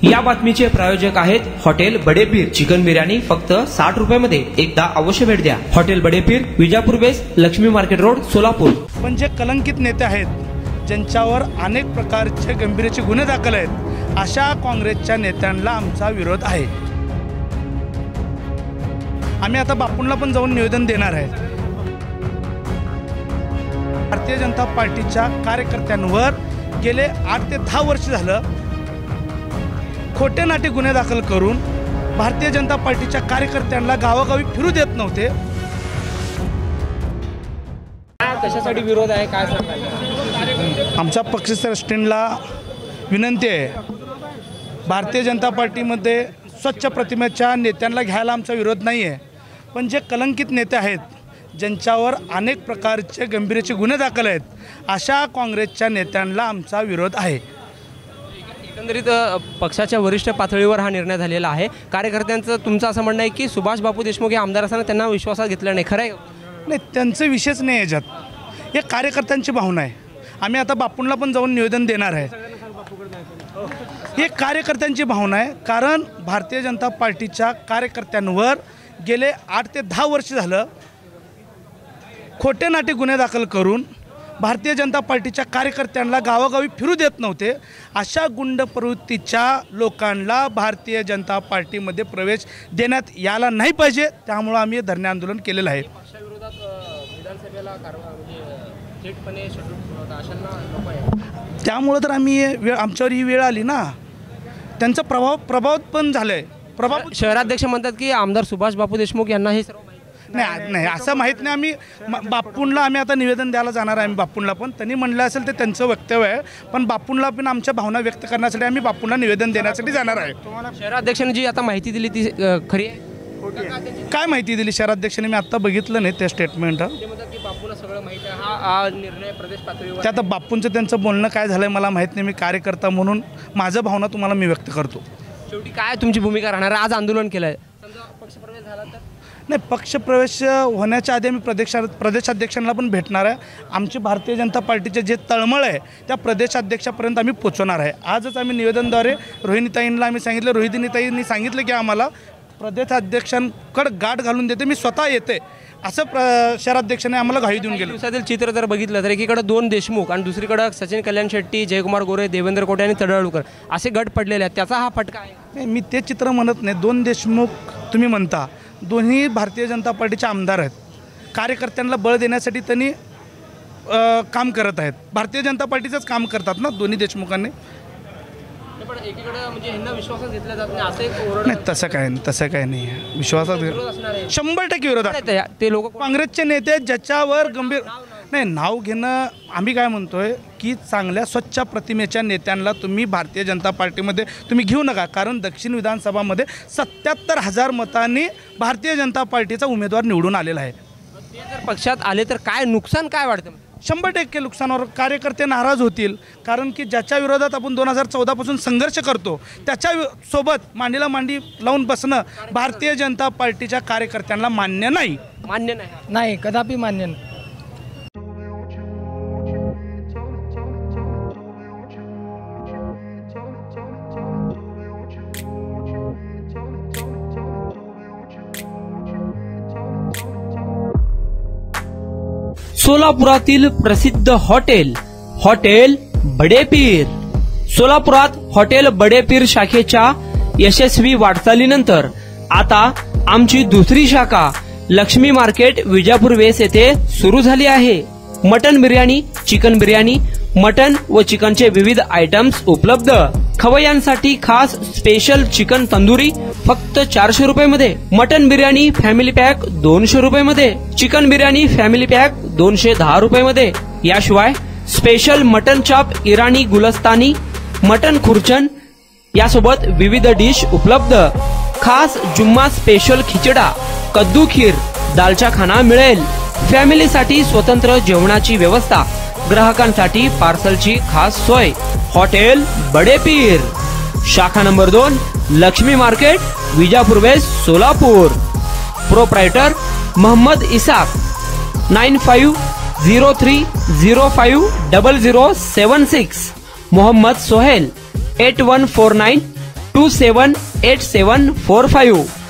या बातमीचे प्रायोजक आहेत हॉटेल बडेपीर। चिकन बिर्याणी फक्त 60 रुपयामध्ये। एकदा अवश्य भेट द्या। Hotel Badepir, Vijapur west, Lakshmi market road, Solapur. पण जे कलंकित नेते आहेत, ज्यांच्यावर अनेक प्रकारचे गंभीरचे गुन्हे दाखल आहेत, अशा काँग्रेसच्या नेत्यांना आमचा विरोध आहे। आम्ही आता बापूंना पण जाऊन निवेदन देणार आहे। भारतीय जनता पार्टीच्या कार्यकर्त्यांवर गेले 8 ते 10 वर्ष झालं खोटे नाटे गुन्हे दाखल करून भारतीय जनता पार्टीच्या कार्यकर्त्यांना गावागावी फिरू देत नव्हते। कशासाठी विरोध आहे, काय सांगाल? आमच्या पक्षश्रेष्ठींना विनंती आहे, भारतीय जनता पार्टीमध्ये स्वच्छ प्रतिमेच्या नेत्यांना घ्यायला आमचा विरोध नाही आहे, पण जे कलंकित नेते आहेत, ज्यांच्यावर अनेक प्रकारचे गंभीरचे गुन्हे दाखल आहेत, अशा काँग्रेसच्या नेत्यांना आमचा विरोध आहे। एकंदरीत पक्षाच्या वरिष्ठ पातळीवर हा निर्णय झालेला आहे। कार्यकर्त्यांचं तुमचं असं म्हणणं आहे की सुभाष बापू देशमुख हे आमदार असताना त्यांना विश्वासात घेतलं नाही, खरं आहे? नाही, त्यांचं विषयच नाही याच्यात, हे कार्यकर्त्यांची भावना आहे। आम्ही आता बापूंना पण जाऊन निवेदन देणार आहे। हे कार्यकर्त्यांची भावना आहे, कारण भारतीय जनता पार्टीच्या कार्यकर्त्यांवर गेले 8 ते 10 वर्ष झालं खोटे नाटे गुन्हे दाखल करून भारतीय जनता पार्टीच्या कार्यकर्त्यांना गावागावी फिरू देत नव्हते। अशा गुंड प्रवृत्तीच्या लोकांना भारतीय जनता पार्टीमध्ये प्रवेश देण्यात यायला नाही पाहिजे, त्यामुळे आम्ही धरणे आंदोलन केलेलं आहे। त्यामुळे तर आम्ही आमच्यावर ही वेळ आली ना, त्यांचा प्रभाव पण झालाय। शहराध्यक्ष म्हणतात की आमदार सुभाष बापू देशमुख यांना हे सर्व नाही असं माहीत नाही। आम्ही बापूंना आम्ही आता निवेदन द्यायला जाणार आहे। आम्ही बापूंना पण त्यांनी म्हणलं असेल ते त्यांचं वक्तव्य आहे, पण बापूंना पण आमच्या भावना व्यक्त करण्यासाठी आम्ही बापूंना निवेदन देण्यासाठी जाणार आहे। शहराध्यक्षांनी जी आता माहिती दिली ती खरी आहे? काय माहिती दिली शहराध्यक्षांनी? मी आत्ता बघितलं नाही ते स्टेटमेंट। ते आता बापूंचं त्यांचं बोलणं काय झालं मला माहीत नाही। मी कार्यकर्ता म्हणून माझं भावना तुम्हाला मी व्यक्त करतो। शेवटी काय तुमची भूमिका राहणार? आज आंदोलन केलं आहे, समजा पक्षप्रवेश झाला तर? नाही, पक्षप्रवेश होण्याच्या आधी आम्ही प्रदेशाध्यक्षांना पण भेटणार आहे। आमची भारतीय जनता पार्टीचे जे तळमळ आहे त्या प्रदेशाध्यक्षापर्यंत आम्ही पोचवणार आहे। आजच आम्ही निवेदनद्वारे रोहिणीताईंना आम्ही सांगितलं, रोहिणीताईंनी सांगितलं की आम्हाला प्रदेशाध्यक्षांकडे गाठ घालून देते, मी स्वतः येते, असं शहराध्यक्षाने आम्हाला घाई देऊन गेलं। दिवसातील चित्र जर बघितलं तर एकीकडे 2 देशमुख आणि दुसरीकडे सचिन कल्याण शेट्टी, जयकुमार गोरे, देवेंद्र कोटे आणि तडळकर असे गट पडलेले आहेत, त्याचा हा फटका आहे? नाही, मी ते चित्र म्हणत नाही। 2 देशमुख तुम्ही म्हणता, दोन्ही भारतीय जनता पार्टीचे आमदार आहेत। कार्यकर्त्यांना बळ देण्यासाठी त्यांनी काम करत आहेत, भारतीय जनता पार्टीचंच काम करतात ना दोन्ही देशमुखांनी। पण एकीकडे म्हणजे ह्यांना विश्वासात घेतलं जात नाही असं एक ओरड नाही, तसं काय नाही आहे। विश्वासात 100% विरोधात ते लोक काँग्रेसचे नेते ज्याच्यावर गंभीर नाही नाव घेणं। आम्ही काय म्हणतोय की चांगल्या स्वच्छ प्रतिमेच्या नेत्यांना तुम्ही भारतीय जनता पार्टीमध्ये तुम्ही घेऊ नका, कारण दक्षिण विधानसभामध्ये 77,000 मतांनी भारतीय जनता पार्टीचा उमेदवार निवडून आलेला आहे। ते जर पक्षात आले तर काय नुकसान काय वाटतं? 100% नुकसानावर कार्यकर्ते नाराज होतील, कारण की ज्याच्या विरोधात आपण 2014 पासून संघर्ष करतो त्याच्या सोबत मांडीला मांडी लावून बसणं भारतीय जनता पार्टीच्या कार्यकर्त्यांना मान्य नाही, कदापि मान्य नाही। सोलापुरातील प्रसिद्ध हॉटेल बडेपीर। सोलापुरात हॉटेल बडेपीर शाखेच्या यशस्वी वाटचालीनंतर आता आमची दुसरी शाखा लक्ष्मी मार्केट, विजापूर वेस्ट येथे सुरू झाली आहे। Mutton biryani, chicken biryani, mutton व चिकनचे विविध आयटम्स उपलब्ध। खवय्यांसाठी खास स्पेशल चिकन तंदुरी फक्त 400 रुपये। मटन बिर्याणी फॅमिली पॅक 200 रुपये। चिकन बिर्याणी फॅमिली पॅक 210 रुपये। याशिवाय स्पेशल मटन चाप, इराणी गुलस्तानी, मटन खुर्चन यासोबत विविध डिश उपलब्ध। खास जुम्मा स्पेशल खिचडा, कद्दू खीर, दालचा खाना मिळेल। फॅमिलीसाठी स्वतंत्र जेवणाची व्यवस्था, ग्राहकांसाठी पार्सलची खास सोय। हॉटेल बडेपीर, शाखा number 2, Lakshmi market, Vijapur west, Solapur. Proprietor Mohammed Isaq, 9503050076। Mohammed Sohail, 8149 278745